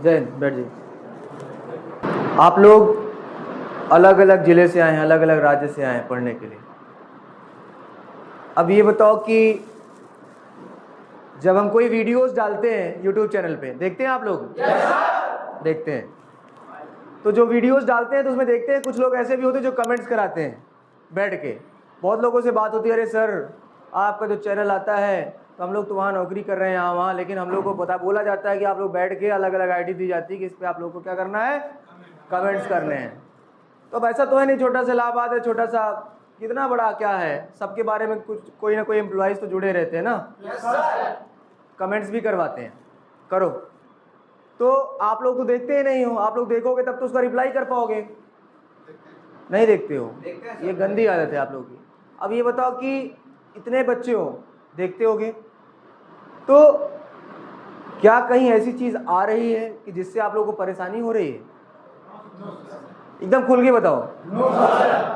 जय हिंद। बैठ जाइए। आप लोग अलग अलग ज़िले से आए हैं, अलग अलग राज्य से आए हैं पढ़ने के लिए। अब ये बताओ कि जब हम कोई वीडियोस डालते हैं यूट्यूब चैनल पे, देखते हैं आप लोग? yes, देखते हैं। तो जो वीडियोस डालते हैं तो उसमें देखते हैं कुछ लोग ऐसे भी होते हैं जो कमेंट्स कराते हैं बैठ के। बहुत लोगों से बात होती है, अरे सर आपका जो चैनल आता है तो हम लोग तो वहाँ नौकरी कर रहे हैं यहाँ वहाँ, लेकिन हम लोग को बोला जाता है कि आप लोग बैठ के अलग अलग आईडी दी जाती है कि इस पर आप लोग को क्या करना है, कमेंट्स करने हैं। तो अब ऐसा तो है नहीं, छोटा सा इलाहाबाद है, छोटा सा कितना बड़ा क्या है, सबके बारे में कुछ कोई ना कोई एम्प्लॉइज तो जुड़े रहते हैं ना, कमेंट्स भी करवाते हैं, करो। तो आप लोग तो देखते ही नहीं हो, आप लोग देखोगे तब तो उसका रिप्लाई कर पाओगे, नहीं देखते हो, ये गंदी आदत है आप लोगों की। अब ये बताओ कि इतने बच्चे हो, देखते होगे, तो क्या कहीं ऐसी चीज़ आ रही है कि जिससे आप लोगों को परेशानी हो रही है? एकदम खुल के बताओ।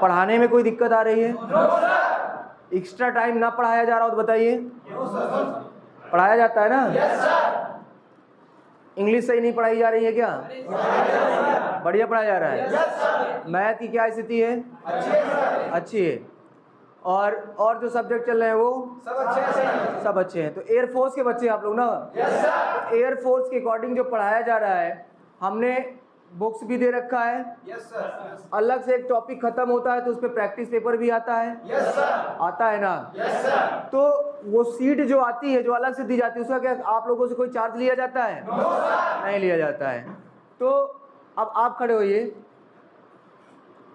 पढ़ाने में कोई दिक्कत आ रही है? एक्स्ट्रा टाइम ना पढ़ाया जा रहा हो तो बताइए। पढ़ाया जाता है ना? इंग्लिश सही नहीं पढ़ाई जा रही है क्या? बढ़िया पढ़ाया जा रहा है। मैथ की क्या स्थिति है? अच्छी है। और जो सब्जेक्ट चल रहे हैं वो सब अच्छे हैं। तो एयरफोर्स के बच्चे आप लोग ना? तो एयरफोर्स के अकॉर्डिंग जो पढ़ाया जा रहा है, हमने बुक्स भी दे रखा है। अलग से एक टॉपिक खत्म होता है तो उस पर प्रैक्टिस पेपर भी आता है। आता है ना? तो वो सीट जो आती है, जो अलग से दी जाती है, उसका क्या आप लोगों से कोई चार्ज लिया जाता है? नहीं लिया जाता है। तो अब आप खड़े होइए,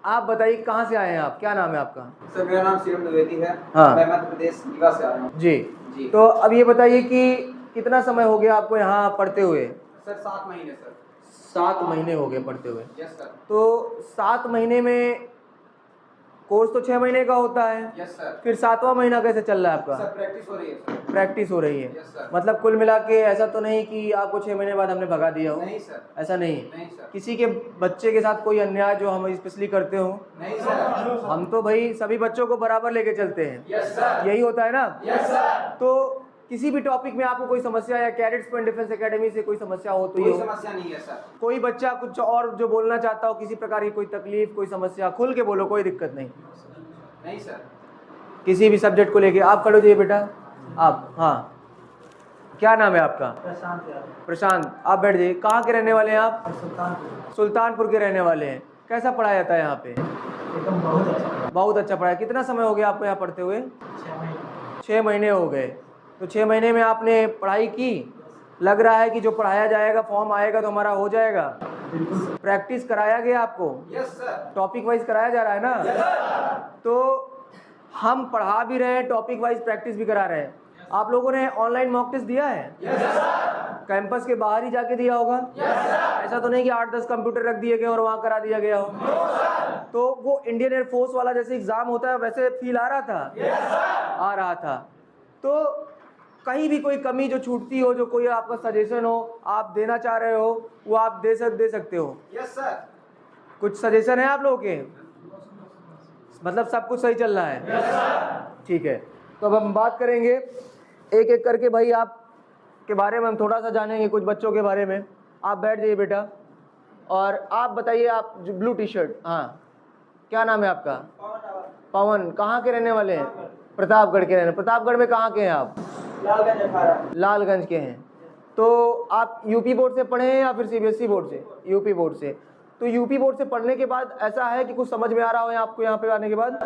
आप बताइए कहाँ से आए हैं आप, क्या नाम है आपका? सर मेरा नाम शिवम द्विवेदी है। हाँ। मैं मध्य प्रदेश रीवा से आया हूँ। जी। तो अब ये बताइए कि कितना समय हो गया आपको यहाँ पढ़ते हुए? सर 7 महीने सर। 7 महीने हो गए पढ़ते हुए। Yes sir. तो 7 महीने में कोर्स तो 6 महीने का होता है। Yes sir. फिर 7वां महीना कैसे चल रहा है आपका? सर प्रैक्टिस हो रही है सर। प्रैक्टिस हो रही है। Yes sir. मतलब कुल मिला के ऐसा तो नहीं कि आपको 6 महीने बाद हमने भगा दिया हो? नहीं सर। ऐसा नहीं। नहीं सर। किसी के बच्चे के साथ कोई अन्याय जो हम स्पेशली करते हो? नहीं सर। हम तो भाई सभी बच्चों को बराबर लेके चलते हैं। Yes sir. यही होता है ना? Yes sir. तो किसी भी टॉपिक में आपको कोई समस्या या कैडेट्स पॉइंट डिफेंस एकेडमी से कोई समस्या हो तो कोई ये समस्या नहीं है सर। कोई बच्चा कुछ और जो बोलना चाहता हो, किसी प्रकार की कोई तकलीफ, कोई समस्या, खुल के बोलो, कोई दिक्कत नहीं। नहीं सर। किसी भी सब्जेक्ट को लेके आप खड़े हो जाइए बेटा। आप, हाँ, क्या नाम है आपका? प्रशांत। आप बैठ जाइए। कहाँ के रहने वाले हैं आप? सुल्तानपुर के रहने वाले हैं। कैसा पढ़ाया जाता है यहाँ पे? एकदम बहुत अच्छा पढ़ाया। कितना समय हो गया आपको यहाँ पढ़ते हुए? 6 महीने हो गए। तो 6 महीने में आपने पढ़ाई की, लग रहा है कि जो पढ़ाया जाएगा, फॉर्म आएगा तो हमारा हो जाएगा। प्रैक्टिस कराया गया आपको? Yes sir. टॉपिक वाइज कराया जा रहा है ना? तो हम पढ़ा भी रहे हैं, टॉपिक वाइज प्रैक्टिस भी करा रहे हैं। आप लोगों ने ऑनलाइन मॉक टेस्ट दिया है? कैंपस के बाहर ही जाके दिया होगा? ऐसा तो नहीं कि 8-10 कंप्यूटर रख दिए गए और वहाँ करा दिया गया हो? तो वो इंडियन एयरफोर्स वाला जैसे एग्जाम होता है वैसे फील आ रहा था? आ रहा था। तो कहीं भी कोई कमी जो छूटती हो, जो कोई आपका सजेशन हो, आप देना चाह रहे हो, वो आप दे सकते हो। Yes sir. कुछ सजेशन है आप लोगों के? मतलब सब कुछ सही चल रहा है? ठीक है। तो अब हम बात करेंगे एक एक करके। भाई आप के बारे में हम थोड़ा सा जानेंगे, कुछ बच्चों के बारे में। आप बैठ जाइए बेटा और आप बताइए, आप जो ब्लू टी शर्ट, हाँ, क्या नाम है आपका? पवन। कहाँ के रहने वाले हैं? प्रतापगढ़ के रहने। प्रतापगढ़ में कहाँ के हैं आप? लालगंज के हैं। तो आप यूपी बोर्ड से पढ़े हैं या फिर सीबीएसई बोर्ड से? यूपी बोर्ड से। तो यूपी बोर्ड से पढ़ने के बाद ऐसा है कि कुछ समझ में आ रहा हो आपको यहाँ पे आने के बाद?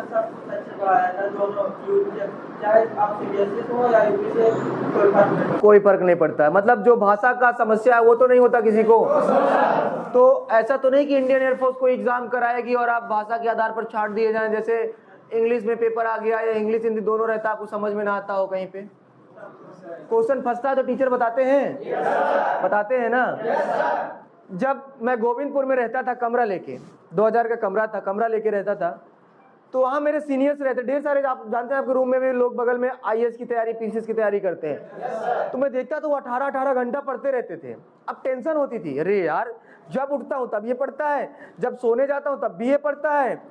कोई फर्क नहीं पड़ता। मतलब जो भाषा का समस्या है वो तो नहीं होता किसी को? तो ऐसा तो नहीं कि इंडियन एयरफोर्स कोई एग्जाम कराएगी और आप भाषा के आधार पर छाट दिए जाएं, जैसे इंग्लिश में पेपर आ गया या इंग्लिश हिंदी दोनों रहता, आपको समझ में ना आता हो कहीं पे? क्वेश्चन फंसता है तो टीचर बताते हैं? बताते हैं ना? जब मैं गोविंदपुर में रहता था कमरा लेके, 2000 का कमरा था, कमरा लेके रहता था, तो वहाँ मेरे सीनियर्स रहते ढेर सारे। आप जानते हैं आपके रूम में भी लोग बगल में आईएएस की तैयारी, पीसीएस की तैयारी करते हैं। तो मैं देखता तो वो 18-18 घंटा पढ़ते रहते थे। अब टेंशन होती थी, अरे यार जब उठता हूँ तब ये पढ़ता है, जब सोने जाता हूँ तब भी ये पढ़ता है,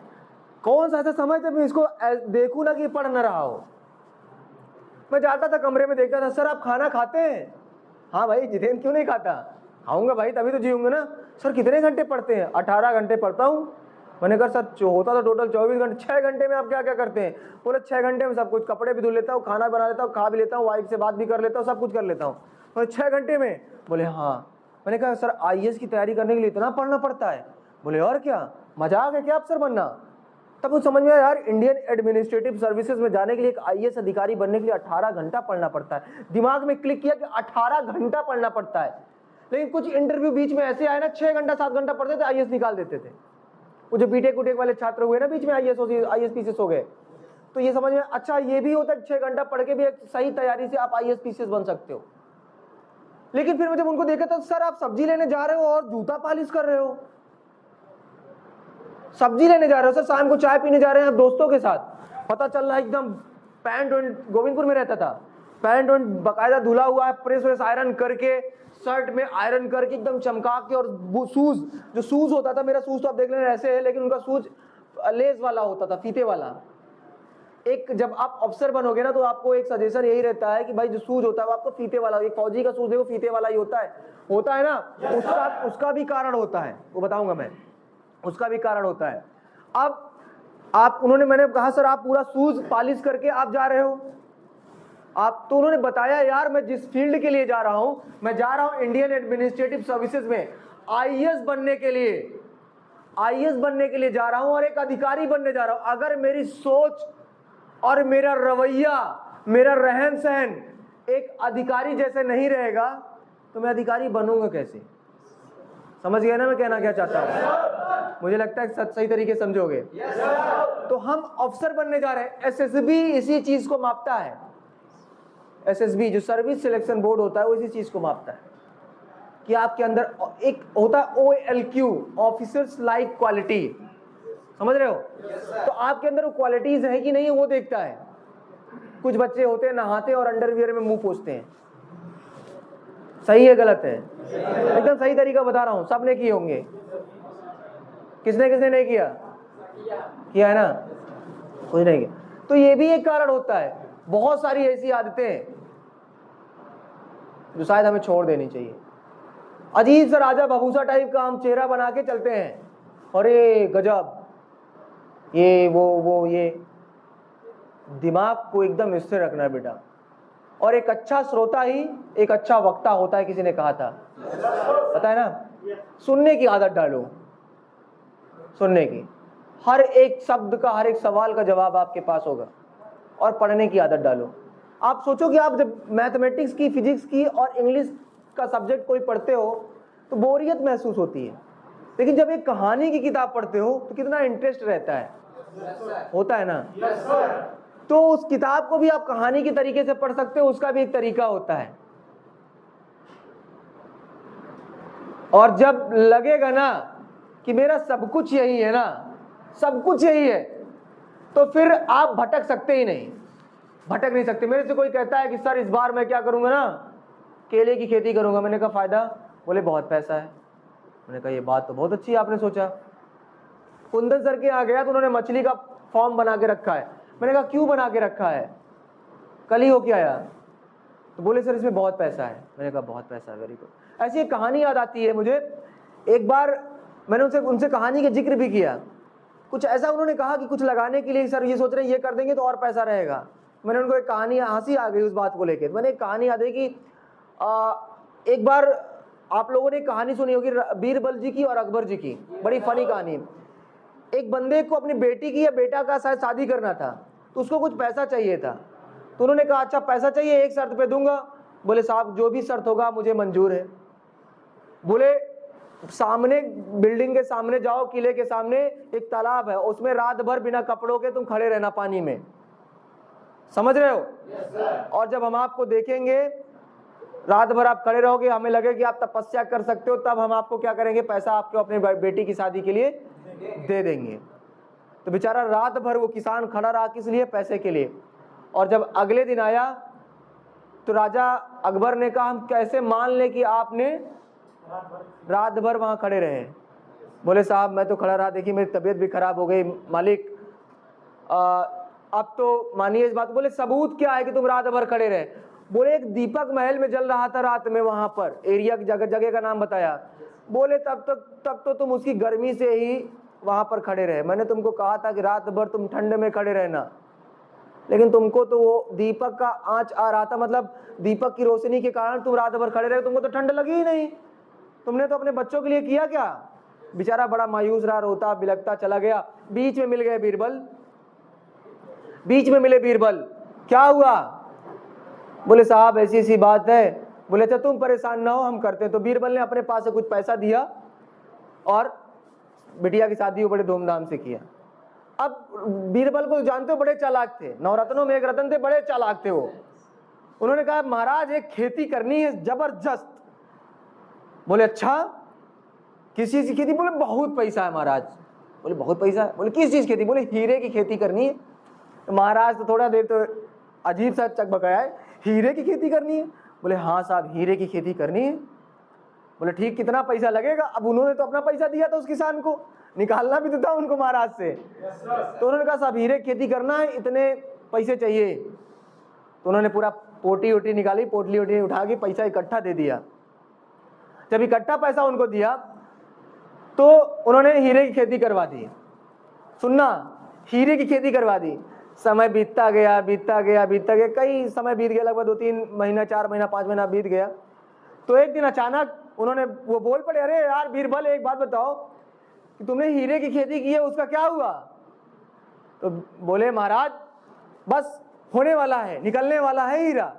कौन सा ऐसा समय था मैं इसको देखूँ ना कि पढ़ ना रहा हो। मैं जाता था कमरे में, देखता था, सर आप खाना खाते हैं? हाँ भाई जितेंद्र क्यों नहीं खाता? खाऊंगा भाई तभी तो जीऊंगा ना। सर कितने घंटे पढ़ते हैं? 18 घंटे पढ़ता हूँ। मैंने कहा सर होता तो टोटल 24 घंटे, 6 घंटे में आप क्या क्या करते हैं? बोले 6 घंटे में सब कुछ, कपड़े भी धुल लेता हूँ, खाना बना लेता हूँ, खा भी लेता हूँ, वाइफ से बात भी कर लेता हूँ, सब कुछ कर लेता हूँ। बोले 6 घंटे में? बोले हाँ। मैंने कहा सर IAS की तैयारी करने के लिए इतना पढ़ना पड़ता है? बोले और क्या, मजाक है क्या अफसर बनना? तब वो समझ में आया यार इंडियन एडमिनिस्ट्रेटिव सर्विसेज में जाने के लिए, एक IAS अधिकारी बनने के लिए 18 घंटा पढ़ना पड़ता है। दिमाग में क्लिक किया कि 18 घंटा पढ़ना पड़ता है। लेकिन कुछ इंटरव्यू बीच में ऐसे आए ना, 6 घंटा 7 घंटा पढ़ते थे, IAS निकाल देते थे। वो जो बीटेक उटेक वाले छात्र हुए ना बीच में, IAS PCS हो गए, तो ये समझ में अच्छा ये भी होता है 6 घंटा पढ़ के भी एक सही तैयारी से आप IAS PCS बन सकते हो। लेकिन फिर मैं जब उनको देखा था, सर आप सब्जी लेने जा रहे हो और जूता पालिश कर रहे हो। सब्जी लेने जा रहे हो सर, शाम को चाय पीने जा रहे हैं आप दोस्तों के साथ, पता चल रहा है एकदम पैंट वैंट, गोविंदपुर में रहता था, पैंट वैंट बकायदा धुला हुआ है, प्रेस व्रेस आयरन करके, शर्ट में आयरन करके एकदम चमका के, और शूज, जो शूज होता था, मेरा शूज तो आप देख लेना ऐसे है, लेकिन उनका शूज लेस वाला होता था, फीते वाला। एक जब आप अफसर बनोगे ना तो आपको एक सजेशन यही रहता है कि भाई जो शूज होता है वो आपको फीते वाला, एक फौजी का शूज देखो फीते वाला ही होता है ना। उसका भी कारण होता है, वो बताऊंगा मैं, उसका भी कारण होता है। अब आप मैंने कहा सर आप पूरा शूज पॉलिश करके आप जा रहे हो, आप तो उन्होंने बताया यार मैं जिस फील्ड के लिए जा रहा हूं, मैं जा रहा हूं इंडियन एडमिनिस्ट्रेटिव सर्विसेज में IAS बनने के लिए जा रहा हूं और एक अधिकारी बनने जा रहा हूं। अगर मेरी सोच और मेरा रवैया, मेरा रहन सहन एक अधिकारी जैसे नहीं रहेगा तो मैं अधिकारी बनूंगा कैसे? समझ गए ना मैं कहना क्या चाहता हूं? मुझे लगता है सही तरीके समझोगे। तो हम अफसर बनने जा रहे हैं। SSB इसी चीज को मापता है। SSB जो सर्विस सिलेक्शन बोर्ड होता है वो इसी चीज को मापता है कि आपके अंदर एक होता है OLQ, ऑफिसर्स लाइक क्वालिटी, समझ रहे हो? तो आपके अंदर वो क्वालिटीज है कि नहीं वो देखता है। कुछ बच्चे होते हैं नहाते और अंडरवियर में मुंह पोंछते हैं, सही है गलत है? एकदम सही तरीका बता रहा हूं, सबने किए होंगे। किसने नहीं किया? किया है ना? कोई नहीं किया। तो ये भी एक कारण होता है। बहुत सारी ऐसी आदतें जो शायद हमें छोड़ देनी चाहिए। अजीब सा राजा बबूसा टाइप का हम चेहरा बना के चलते हैं, अरे गजब, ये वो ये। दिमाग को एकदम स्थिर रखना है बेटा। और एक अच्छा श्रोता ही एक अच्छा वक्ता होता है, किसी ने कहा था, पता है ना? सुनने की आदत डालो, सुनने की, हर एक शब्द का, हर एक सवाल का जवाब आपके पास होगा। और पढ़ने की आदत डालो। आप सोचो कि आप जब मैथमेटिक्स की, फिजिक्स की और इंग्लिश का सब्जेक्ट कोई पढ़ते हो तो बोरियत महसूस होती है, लेकिन जब एक कहानी की किताब पढ़ते हो तो कितना इंटरेस्ट रहता है, होता है ना? तो उस किताब को भी आप कहानी के तरीके से पढ़ सकते हो, उसका भी एक तरीका होता है। और जब लगेगा ना कि मेरा सब कुछ यही है ना, सब कुछ यही है, तो फिर आप भटक सकते ही नहीं, भटक नहीं सकते। मेरे से कोई कहता है कि सर इस बार मैं क्या करूंगा ना, केले की खेती करूंगा। मैंने कहा फायदा? बोले बहुत पैसा है। मैंने कहा ये बात तो बहुत अच्छी आपने सोचा। कुंदन सर के यहाँ गया तो उन्होंने मछली का फॉर्म बना के रखा है। मैंने कहा क्यों बना के रखा है? कल ही होके आया। तो बोले सर इसमें बहुत पैसा है। मैंने कहा बहुत पैसा है, वेरी गुड। ऐसी एक कहानी याद आती है मुझे। एक बार मैंने उनसे कहानी का जिक्र भी किया। कुछ ऐसा उन्होंने कहा कि कुछ लगाने के लिए सर ये सोच रहे हैं ये कर देंगे तो और पैसा रहेगा। मैंने उनको एक कहानी, हंसी आ गई उस बात को लेकर। मैंने एक कहानी याद है कि एक बार आप लोगों ने कहानी सुनी होगी बीरबल जी की और अकबर जी की, बड़ी फनी कहानी। एक बंदे को अपनी बेटी की या बेटा का शायद शादी करना था, तो उसको कुछ पैसा चाहिए था। तो उन्होंने कहा अच्छा पैसा चाहिए, एक शर्त पे दूंगा। बोले साहब जो भी शर्त होगा मुझे मंजूर है। बोले सामने बिल्डिंग के सामने जाओ, किले के सामने एक तालाब है, उसमें रात भर बिना कपड़ों के तुम खड़े रहना पानी में, समझ रहे हो? और जब हम आपको देखेंगे रात भर आप खड़े रहोगे, हमें लगे कि आप तपस्या कर सकते हो, तब हम आपको क्या करेंगे, पैसा आपको अपने बेटी की शादी के लिए दे देंगे। तो बेचारा रात भर वो किसान खड़ा रहा, किस लिए? पैसे के लिए। और जब अगले दिन आया तो राजा अकबर ने कहा हम कैसे मान ले कि आपने रात भर वहां खड़े रहे? बोले साहब मैं तो खड़ा रहा, देखिए मेरी तबीयत भी खराब हो गई मालिक, अब तो मानिए इस बात। बोले सबूत क्या है कि तुम रात भर खड़े रहे? बोले एक दीपक महल में जल रहा था रात में, वहां पर एरिया की जगह का नाम बताया। बोले तब तो तुम उसकी गर्मी से ही वहां पर खड़े रहे। मैंने तुमको कहा था कि रात भर तुम ठंड में खड़े रहना, लेकिन तुमको तो वो दीपक का आंच आ रहा था, मतलब दीपक की रोशनी के कारण तुम रात भर खड़े रहे, तुमको तो ठंड लगी ही नहीं। तुमने तो अपने बच्चों के लिए किया क्या? बेचारा बड़ा मायूस रहा, रोता बिलखता चला गया। बीच में मिल गए बीरबल, बीच में मिले बीरबल। क्या हुआ? बोले साहब ऐसी ऐसी बात है। बोले अच्छा तुम परेशान ना हो, हम करते हैं। तो बीरबल ने अपने पास से कुछ पैसा दिया और बिटिया की शादी को बड़े धूमधाम से किया। अब बीरबल को जानते हो, बड़े चालाक थे, नवरत्नों में एक रत्न थे, बड़े चालाक थे वो। उन्होंने कहा महाराज एक खेती करनी है जबरदस्त। बोले अच्छा किस चीज की खेती? बोले बहुत पैसा है महाराज। बोले बहुत पैसा है? बोले किस चीज की खेती? बोले हीरे की खेती करनी है। तो महाराज तो थोड़ा देर तो अजीब सा चकबकाया है, हीरे की खेती करनी है? बोले हाँ साहब हीरे की खेती करनी है। बोले ठीक, कितना पैसा लगेगा? अब उन्होंने तो अपना पैसा दिया था उस किसान को, निकालना भी तो था उनको महाराज से। तो उन्होंने कहा साहब हीरे की खेती करना है, इतने पैसे चाहिए। तो उन्होंने पूरा पोटली वोटी उठा के पैसा इकट्ठा दे दिया। जब इकट्ठा पैसा उनको दिया तो उन्होंने हीरे की खेती करवा दी। सुनना, हीरे की खेती करवा दी। समय बीतता गया, कई समय बीत गया, लगभग 2-3 महीना, 4 महीना, 5 महीना बीत गया। तो एक दिन अचानक उन्होंने वो बोल पड़े, अरे यार बीरबल एक बात बताओ कि तुमने हीरे की खेती की है, उसका क्या हुआ? तो बोले महाराज बस होने वाला है, निकलने वाला है हीरा।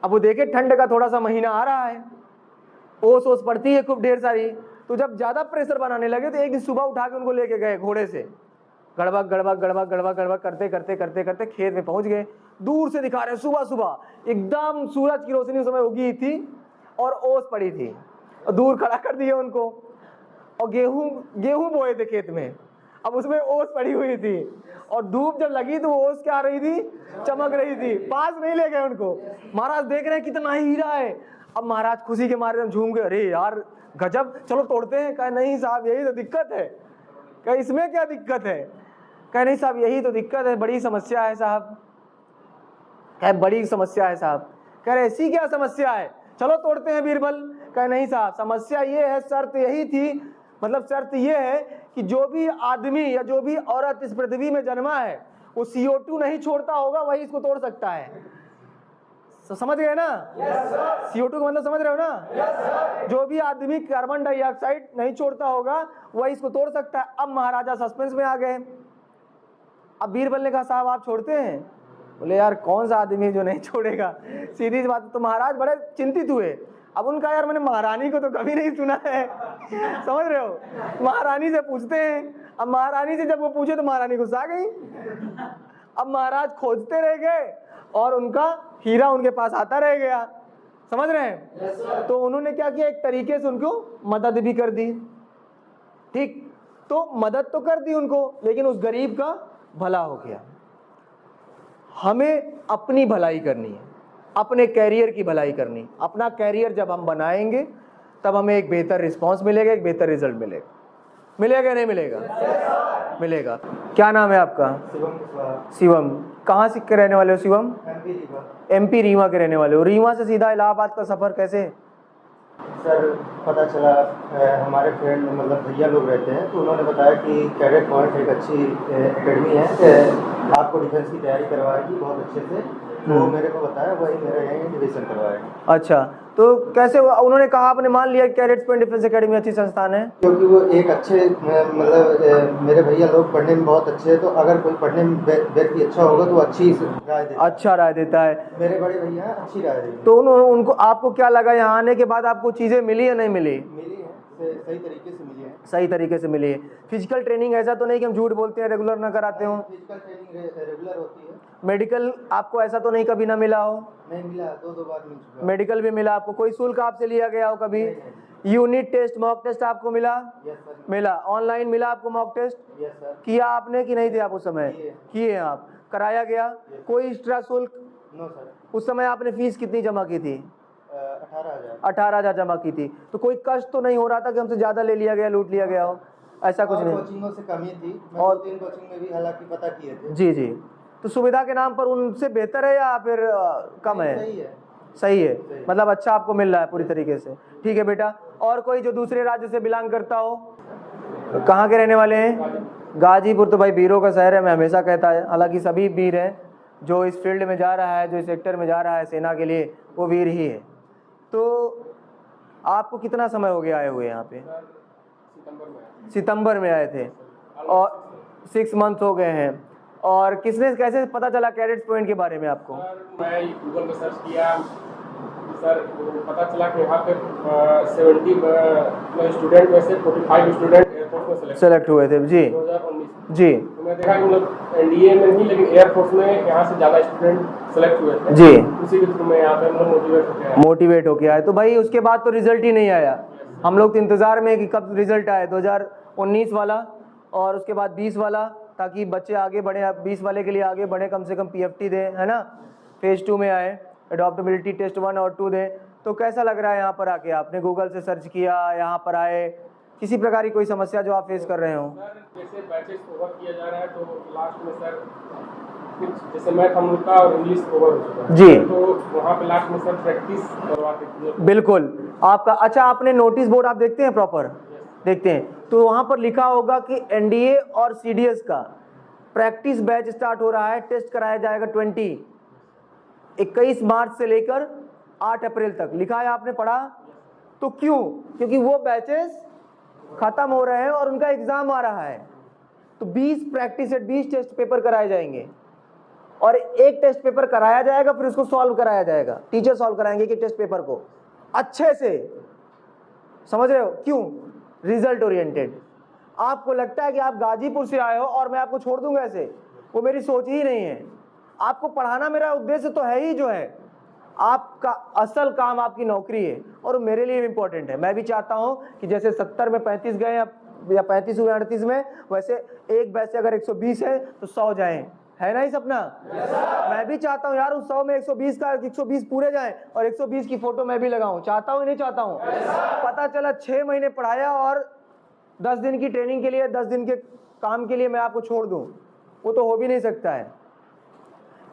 अब वो देखे ठंड का थोड़ा सा महीना आ रहा है, ओस पड़ती है खूब ढेर सारी। तो जब ज्यादा प्रेशर बनाने लगे तो एक दिन सुबह उठा के उनको लेके गए घोड़े से, गड़बक करते खेत में पहुंच गए। दूर से दिखा रहे सुबह एकदम सूरज की रोशनी उस समय उगी थी और ओस पड़ी थी, और दूर खड़ा कर दिए उनको। और गेहूं बोए थे खेत में, अब उसमें ओस पड़ी हुई थी, और धूप जब लगी तो ओस क्या आ रही थी? चमक रही थी। पास नहीं ले गए उनको। महाराज देख रहे हैं कितना हीरा है। अब महाराज खुशी के मारे झूम गए, अरे यार गजब, चलो तोड़ते हैं। कहा नहीं साहब यही तो दिक्कत है। कहा इसमें क्या दिक्कत है? कहा नहीं साहब यही तो दिक्कत है, बड़ी समस्या है साहब। कहा बड़ी समस्या है साहब। कह रहे ऐसी क्या समस्या है? चलो तोड़ते हैं बीरबल। कहा नहीं साहब समस्या ये है, शर्त यही थी, मतलब शर्त ये है कि जो भी आदमी या जो भी औरत इस पृथ्वी में जन्मा है वो CO2 नहीं छोड़ता होगा, वही इसको तोड़ सकता है। समझ गए ना? CO2 का मतलब समझ रहे हो ना? जो भी आदमी कार्बन डाइऑक्साइड नहीं छोड़ता होगा वही इसको तोड़ सकता है। अब महाराजा सस्पेंस में आ गए। अब बीरबल ने कहा साहब आप छोड़ते हैं? बोले यार कौन सा आदमी जो नहीं छोड़ेगा, सीधी सी बात। तो महाराज बड़े चिंतित हुए। अब उनका यार मैंने महारानी को तो कभी नहीं सुना है, समझ रहे हो? महारानी से पूछते हैं। अब महारानी से जब वो पूछे तो महारानी गुस्सा गई। अब महाराज खोजते रह गए और उनका हीरा उनके पास आता रह गया। समझ रहे हैं? तो उन्होंने क्या किया, एक तरीके से उनको मदद भी कर दी। ठीक, तो मदद तो कर दी उनको, लेकिन उस गरीब का भला हो गया। हमें अपनी भलाई करनी है, अपने कैरियर की भलाई करनी। अपना कैरियर जब हम बनाएंगे तब हमें एक बेहतर रिस्पांस मिलेगा, एक बेहतर रिजल्ट मिलेगा। मिलेगा नहीं मिलेगा? मिलेगा। क्या नाम है आपका? शिवम। कहाँ से के रहने वाले हो शिवम? MP रीवा के रहने वाले हो। रीवा से सीधा इलाहाबाद का सफर कैसे? सर पता चला हमारे फ्रेंड मतलब भैया लोग रहते हैं, तो उन्होंने बताया कि कैडेट पॉइंट एक अच्छी एकेडमी है, आपको डिफेंस की तैयारी करवाएगी बहुत अच्छे से। वो मेरे को बताया, वही मेरे यहीं डिवीजन करवाएगा। अच्छा, तो कैसे उन्होंने कहा, आपने मान लिया कैडेट्स पॉइंट डिफेंस एकेडमी अच्छी संस्थान है? क्योंकि वो एक अच्छे मतलब मेरे भैया लोग पढ़ने में बहुत अच्छे हैं, तो अगर कोई पढ़ने में व्यक्ति अच्छा होगा तो अच्छी राय देता है। अच्छा राय देता है। मेरे बड़े भैया अच्छी राय देते हैं। तो उनको आपको क्या लगा, यहाँ आने के बाद आपको चीज़ें मिली या नहीं मिली? मिली है, सही तरीके से मिली है। सही तरीके से मिली है। फिजिकल ट्रेनिंग ऐसा तो नहीं कि हम झूठ बोलते हैं, रेगुलर ना कराते हो? फिजिकल ट्रेनिंग रेगुलर होती है। मेडिकल आपको ऐसा तो नहीं कभी ना मिला हो? नहीं मिला, 2 बार मिल चुका। मेडिकल भी मिला आपको? कोई शुल्क आपसे लिया गया हो कभी? यूनिट टेस्ट, मॉक टेस्ट आपको मिला? Yes sir. मिला। ऑनलाइन मिला आपको मॉक टेस्ट? Yes sir. किया आपने कि नहीं थे आप उस समय? किए हैं आप। कराया गया? कोई एक्स्ट्रा शुल्क? No sir. उस समय आपने फीस कितनी जमा की थी? 18,000 जमा की थी। तो कोई कष्ट तो नहीं हो रहा था कि हमसे ज्यादा ले लिया गया, लूट लिया गया हो? ऐसा कुछ नहीं। कोचिंगों से कमी थी, मैं और 2-3 कोचिंग में भी हालांकि पता किए थे। जी जी। तो सुविधा के नाम पर उनसे बेहतर है या फिर कम है? सही है। सही है, मतलब अच्छा आपको मिल रहा है पूरी तरीके से। ठीक है बेटा, और कोई जो दूसरे राज्य से बिलोंग करता हो? कहाँ के रहने वाले हैं? गाजीपुर तो भाई वीरों का शहर है, मैं हमेशा कहता है, हालांकि सभी वीर हैं। जो इस फील्ड में जा रहा है, जो इस सेक्टर में जा रहा है सेना के लिए, वो वीर ही है। तो आपको कितना समय हो गया आए हुए यहाँ पे? सितंबर में आए थे, और 6 मंथ हो गए हैं। और किसने कैसे पता चला कैडेट्स पॉइंट के बारे में आपको? मैं गूगल पे सर्च किया सर, पता चला कि वहाँ पे 70 स्टूडेंट में से 45 स्टूडेंट एयरफोर्स में सेलेक्ट हुए थे जी 2019। जी तो मैं देखा कि मतलब एनडीए में नहीं, लेकिन एयरफोर्स में यहाँ से ज़्यादा स्टूडेंट सेलेक्ट हुए थे जी। उसी के थ्रू मैं यहाँ पे मतलब मोटिवेट होके आए। तो भाई उसके बाद तो रिजल्ट ही नहीं आया। हम लोग तो इंतज़ार में कि कब रिजल्ट आए, 2019 वाला और उसके बाद 20 वाला, ताकि बच्चे आगे बढ़े, 20 वाले के लिए आगे बढ़े, कम से कम पीएफटी दें, है ना, फेज़ 2 में आए, एडॉप्टेबिलिटी टेस्ट 1 और 2 दें। तो कैसा लग रहा है यहाँ पर आके? आपने गूगल से सर्च किया, यहाँ पर आए, किसी प्रकार की कोई समस्या जो आप फेस कर रहे हो? सर जैसे बैचेस ओवर किया जा रहा है, तो लास्ट में सर कुछ जैसे मैथ हम लोग का और इंग्लिश ओवर हो चुका है जी। तो वहाँ पे लास्ट में सर प्रैक्टिस करवाते थे। बिल्कुल आपका। अच्छा, आपने नोटिस बोर्ड आप देखते हैं प्रॉपर? देखते हैं, तो वहाँ पर लिखा होगा कि एनडीए और सीडीएस का प्रैक्टिस बैच स्टार्ट हो रहा है, टेस्ट कराया जाएगा 21 मार्च से लेकर 8 अप्रैल तक, लिखा है, आपने पढ़ा? तो क्यों? क्योंकि वो बैचेस खत्म हो रहे हैं और उनका एग्जाम आ रहा है। तो 20 प्रैक्टिस सेट, 20 टेस्ट पेपर कराए जाएंगे, और एक टेस्ट पेपर कराया जाएगा, फिर उसको सॉल्व कराया जाएगा, टीचर सॉल्व कराएंगे कि टेस्ट पेपर को अच्छे से। समझ रहे हो क्यों? Result oriented. आपको लगता है कि आप गाजीपुर से आए हो और मैं आपको छोड़ दूंगा ऐसे, वो मेरी सोच ही नहीं है। आपको पढ़ाना मेरा उद्देश्य तो है ही, जो है आपका असल काम आपकी नौकरी है, और मेरे लिए भी इंपॉर्टेंट है। मैं भी चाहता हूं कि जैसे 70 में 35 गए या 35 हुए 38 में, वैसे एक बैच से अगर 120 है तो 100 जाएं, है ना ही सपना? मैं भी चाहता हूं यार उस 100 में 120 पूरे जाएं, और 120 की फोटो मैं भी लगाऊं। चाहता हूं नहीं चाहता हूं? पता चला 6 महीने पढ़ाया और 10 दिन की ट्रेनिंग के लिए, 10 दिन के काम के लिए मैं आपको छोड़ दूं, वो तो हो भी नहीं सकता है।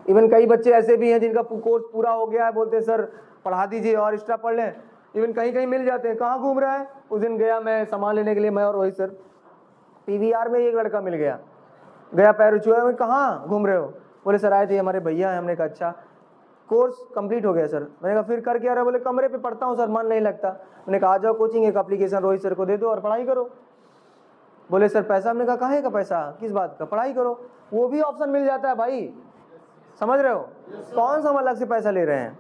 इवन कई बच्चे ऐसे भी हैं जिनका कोर्स पूरा हो गया है, बोलते हैं सर पढ़ा दीजिए और एक्स्ट्रा पढ़ लें। इवन कहीं कहीं मिल जाते हैं। कहाँ घूम रहा है? उस दिन गया मैं सामान लेने के लिए, मैं और रोहित सर, पीवीआर में एक लड़का मिल गया, गया पैर छुआ, मैं कहाँ घूम रहे हो? बोले सर आए थे हमारे भैया हैं। हमने कहा अच्छा, कोर्स कंप्लीट हो गया सर। मैंने कहा फिर कर क्या रहा? बोले कमरे पे पढ़ता हूँ सर, मन नहीं लगता। मैंने कहा आ जाओ कोचिंग, एक एप्लीकेशन रोहित सर को दे दो और पढ़ाई करो। बोले सर पैसा? हमने कहा काहे का पैसा, किस बात का? पढ़ाई करो। वो भी ऑप्शन मिल जाता है भाई, समझ रहे हो? कौन सा हम अलग से पैसा ले रहे हैं?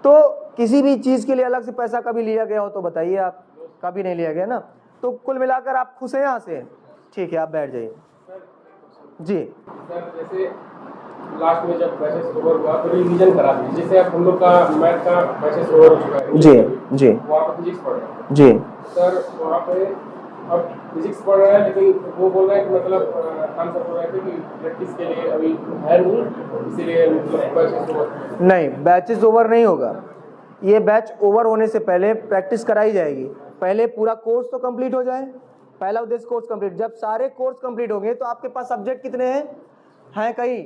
तो किसी भी चीज़ के लिए अलग से पैसा कभी लिया गया हो तो बताइए आप? कभी नहीं लिया गया ना। तो कुल मिलाकर आप खुश हैं यहाँ से? ठीक है, आप बैठ जाइए जी। सर जैसे लास्ट में जब बैचेस ओवर हुआ तो रिवीजन करा दी, जैसे अब हम लोग का मैथ का बैचेस ओवर हो चुका है जी जी वहाँ पर फिजिक्स पढ़ रहे हैं जी। सर। वहाँ पे अब फिजिक्स पढ़ रहे हैं, लेकिन वो बोल रहे हैं कि मतलब हम सब बोल रहे थे कि प्रैक्टिस के लिए अभी है नहीं, इसीलिए मतलब बैचेस ओवर नहीं, बैचेस ओवर नहीं होगा। ये बैच ओवर होने से पहले प्रैक्टिस कराई जाएगी। पहले पूरा कोर्स तो कंप्लीट हो जाए, पहला उद्देश्य कोर्स कंप्लीट। जब सारे कोर्स कंप्लीट होंगे तो आपके पास सब्जेक्ट कितने हैं कई?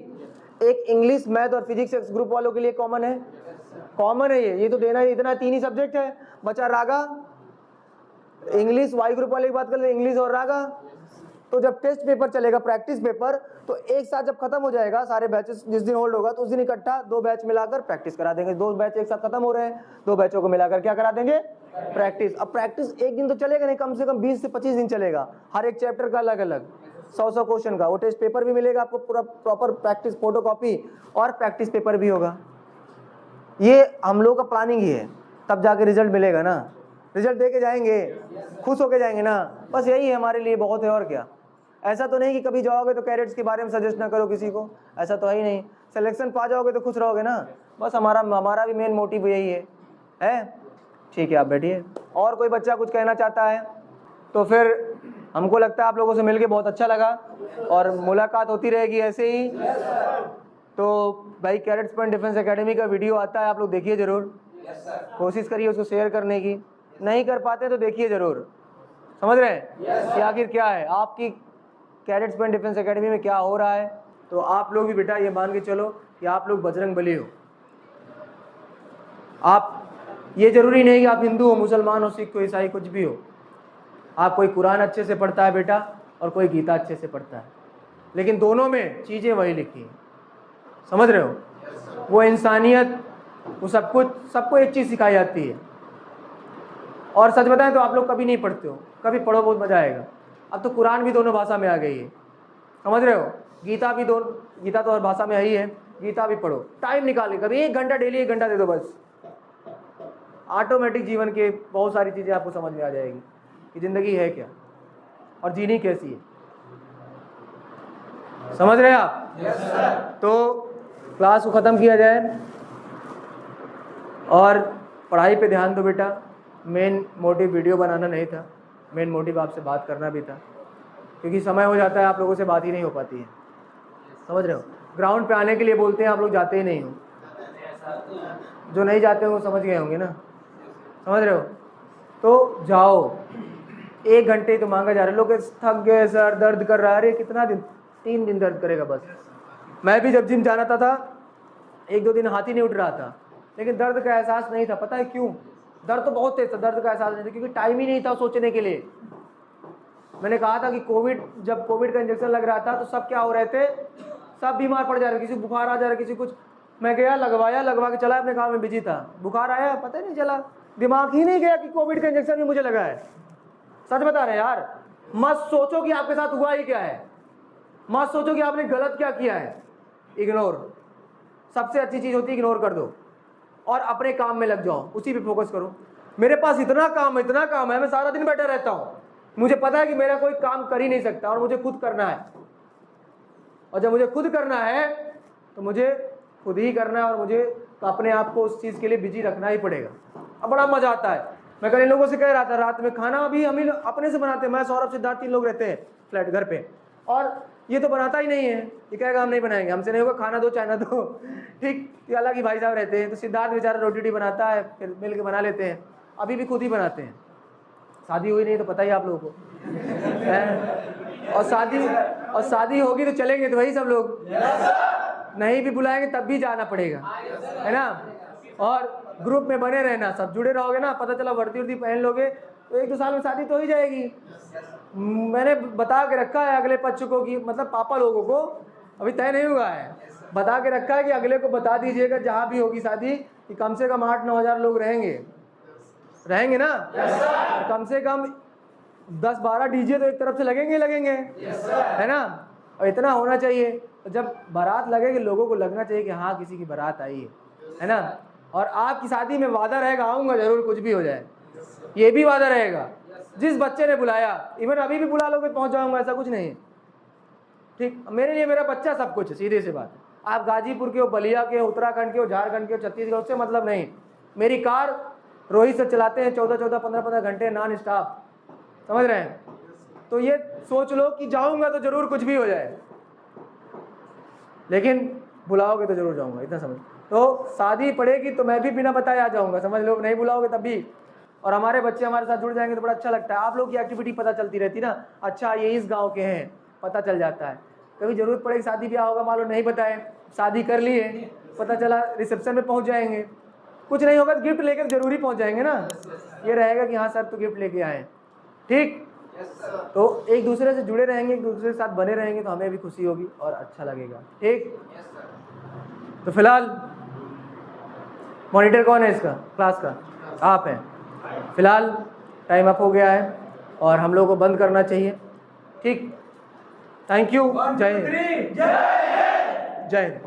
एक इंग्लिश, मैथ और फिजिक्स एक्स ग्रुप वालों के लिए कॉमन है, कॉमन है ये तो देना ही, इतना 3 ही सब्जेक्ट है। बचा रागा, इंग्लिश, वाई ग्रुप वाले की बात कर ले, इंग्लिश और रागा। तो जब टेस्ट पेपर चलेगा, प्रैक्टिस पेपर, तो एक साथ जब खत्म हो जाएगा सारे बैचेस, जिस दिन होल्ड होगा तो उस दिन इकट्ठा 2 बैच मिलाकर प्रैक्टिस करा देंगे। 2 बैच एक साथ खत्म हो रहे हैं, 2 बैचों को मिलाकर क्या करा देंगे? प्रैक्टिस। अब प्रैक्टिस एक दिन तो चलेगा नहीं, कम से कम 20 से 25 दिन चलेगा, हर एक चैप्टर का अलग अलग 100 क्वेश्चन का। वो टेस्ट पेपर भी मिलेगा आपको, पूरा प्रॉपर प्रैक्टिस फोटोकॉपी और प्रैक्टिस पेपर भी होगा। ये हम लोग का प्लानिंग ही है, तब जाके रिजल्ट मिलेगा ना। रिजल्ट दे के जाएंगे, खुश होके जाएंगे ना, बस यही है हमारे लिए, बहुत है। और क्या? ऐसा तो नहीं कि कभी जाओगे तो कैडेट्स के बारे में सजेस्ट ना करो किसी को, ऐसा तो है ही नहीं। सिलेक्शन पा जाओगे तो खुश रहोगे ना, बस हमारा भी मेन मोटिव यही है। ठीक है, आप बैठिए। और कोई बच्चा कुछ कहना चाहता है तो फिर हमको लगता है आप लोगों से मिलके बहुत अच्छा लगा, और मुलाकात होती रहेगी ऐसे ही। तो भाई कैडेट्स पॉइंट डिफेंस एकेडमी का वीडियो आता है, आप लोग देखिए ज़रूर, कोशिश करिए उसको शेयर करने की। नहीं कर पाते तो देखिए ज़रूर, समझ रहे हैं कि आखिर क्या है आपकी कैडेट्स पॉइंट डिफेंस एकेडमी में क्या हो रहा है। तो आप लोग भी बेटा ये मान के चलो कि आप लोग बजरंग बली हो। आप ये ज़रूरी नहीं कि आप हिंदू हो, मुसलमान हो, सिख हो, ईसाई, कुछ भी हो। आप कोई कुरान अच्छे से पढ़ता है बेटा और कोई गीता अच्छे से पढ़ता है, लेकिन दोनों में चीज़ें वही लिखी हैं। समझ रहे हो? वो इंसानियत, वो सब कुछ, सबको एक चीज़ सिखाई जाती है। और सच बताएं तो आप लोग कभी नहीं पढ़ते हो, कभी पढ़ो, बहुत मज़ा आएगा। अब तो कुरान भी दोनों भाषा में आ गई है, समझ रहे हो? गीता भी गीता तो हर भाषा में ही है, गीता भी पढ़ो, टाइम निकाल के कभी 1 घंटा, डेली 1 घंटा दे दो बस। ऑटोमेटिक जीवन के बहुत सारी चीज़ें आपको समझ में आ जाएगी कि ज़िंदगी है क्या और जीनी कैसी है। समझ रहे हैं आप? तो क्लास को ख़त्म किया जाए और पढ़ाई पे ध्यान दो बेटा। मेन मोटिव वीडियो बनाना नहीं था, मेन मोटिव आपसे बात करना भी था, क्योंकि समय हो जाता है आप लोगों से बात ही नहीं हो पाती है। समझ रहे हो? ग्राउंड पे आने के लिए बोलते हैं, आप लोग जाते ही नहीं हो। जो नहीं जाते हो वो समझ गए होंगे ना, समझ रहे हो? तो जाओ, 1 घंटे तो मांगा जा रहा है। लोग थक गए सर, दर्द कर रहा है। अरे कितना दिन? 3 दिन दर्द करेगा बस। मैं भी जब जिम जाना था 1-2 दिन हाथ ही नहीं उठ रहा था, लेकिन दर्द का एहसास नहीं था। पता है क्यों? दर्द तो बहुत तेज था, दर्द का एहसास नहीं था क्योंकि टाइम ही नहीं था सोचने के लिए। मैंने कहा था कि जब कोविड का इंजेक्शन लग रहा था तो सब क्या हो रहे थे, सब बीमार पड़ जा रहे, किसी को बुखार आ जा रहा, किसी कुछ। मैं गया, लगवा के चला, अपने काम में बिजी था, बुखार आया पता ही नहीं चला, दिमाग ही नहीं गया कि कोविड का इंजेक्शन भी मुझे लगा है। सच बता रहे यार, मत सोचो कि आपके साथ हुआ ही क्या है, मत सोचो कि आपने गलत क्या किया है। इग्नोर, सबसे अच्छी चीज़ होती है इग्नोर कर दो और अपने काम में लग जाओ, उसी पे फोकस करो। मेरे पास इतना काम है, मैं सारा दिन बैठा रहता हूँ, मुझे पता है कि मेरा कोई काम कर ही नहीं सकता और मुझे खुद करना है। और जब मुझे खुद करना है तो मुझे खुद ही करना है और मुझे तो अपने आप को उस चीज़ के लिए बिजी रखना ही पड़ेगा। अब बड़ा मज़ा आता है। मैं कल इन लोगों से कह रहा था, रात में खाना अभी हम ही अपने से बनाते हैं। मैं, सौरभ, सिद्धार्थ 3 लोग रहते हैं फ्लैट घर पे, और ये तो बनाता ही नहीं है। ये कहेगा हम नहीं बनाएंगे, हमसे नहीं होगा, खाना दो चाइना दो। ठीक, ये अलग ही भाई साहब रहते हैं। तो सिद्धार्थ बेचारा रोटी बनाता है, फिर मिल के बना लेते हैं। अभी भी खुद ही बनाते हैं। शादी हुई नहीं तो पता ही आप लोगों को और शादी होगी तो चलेंगे तो वही सब लोग, नहीं भी बुलाएंगे तब भी जाना पड़ेगा, है ना। और ग्रुप में बने रहना, सब जुड़े रहोगे ना, पता चला वर्दी पहन लोगे तो 1-2 साल में शादी तो हो ही जाएगी। मैंने बता के रखा है अगले पक्ष को कि मतलब पापा लोगों को, अभी तय नहीं हुआ है, बता के रखा है कि अगले को बता दीजिएगा जहाँ भी होगी शादी कि कम से कम 8-9 हज़ार लोग रहेंगे ना। कम से कम 10-12 डीजे तो एक तरफ से लगेंगे, है ना। और इतना होना चाहिए, तो जब बारात लगेगी लोगों को लगना चाहिए कि हाँ किसी की बारात आई है ना। और आपकी शादी में वादा रहेगा, आऊँगा जरूर, कुछ भी हो जाए, ये भी वादा रहेगा। जिस बच्चे ने बुलाया, इवन अभी भी बुला लोगे पहुँच जाऊँगा, ऐसा कुछ नहीं है। ठीक, मेरे लिए मेरा बच्चा सब कुछ है, सीधे से बात है। आप गाजीपुर के हो, बलिया के हो, उत्तराखंड के हो, झारखंड के हो, छत्तीसगढ़, उससे मतलब नहीं। मेरी कार रोहित से चलाते हैं 14-14, 15-15 घंटे नॉन स्टॉप, समझ रहे हैं। तो ये सोच लो कि जाऊंगा तो जरूर कुछ भी हो जाए, लेकिन बुलाओगे तो जरूर जाऊंगा, इतना समझ। तो शादी पड़ेगी तो मैं भी बिना बताए आ जाऊंगा, समझ लो। नहीं बुलाओगे तब भी। और हमारे बच्चे हमारे साथ जुड़ जाएंगे तो बड़ा अच्छा लगता है। आप लोग की एक्टिविटी पता चलती रहती ना, अच्छा ये इस गाँव के हैं, पता चल जाता है। कभी जरूरत पड़ेगी, शादी ब्याह होगा, मान लो नहीं बताए, शादी कर लिए, पता चला रिसेप्शन में पहुँच जाएंगे, कुछ नहीं होगा तो गिफ्ट लेकर जरूरी पहुँच जाएंगे ना। ये रहेगा कि हाँ सर तो गिफ्ट लेके आए, ठीक। तो एक दूसरे से जुड़े रहेंगे, एक दूसरे के साथ बने रहेंगे तो हमें भी खुशी होगी और अच्छा लगेगा, ठीक। तो फिलहाल मॉनिटर कौन है इसका क्लास का? आप हैं। फिलहाल टाइम अप हो गया है और हम लोगों को बंद करना चाहिए, ठीक। Thank you. जय हिंद। जय हिंद।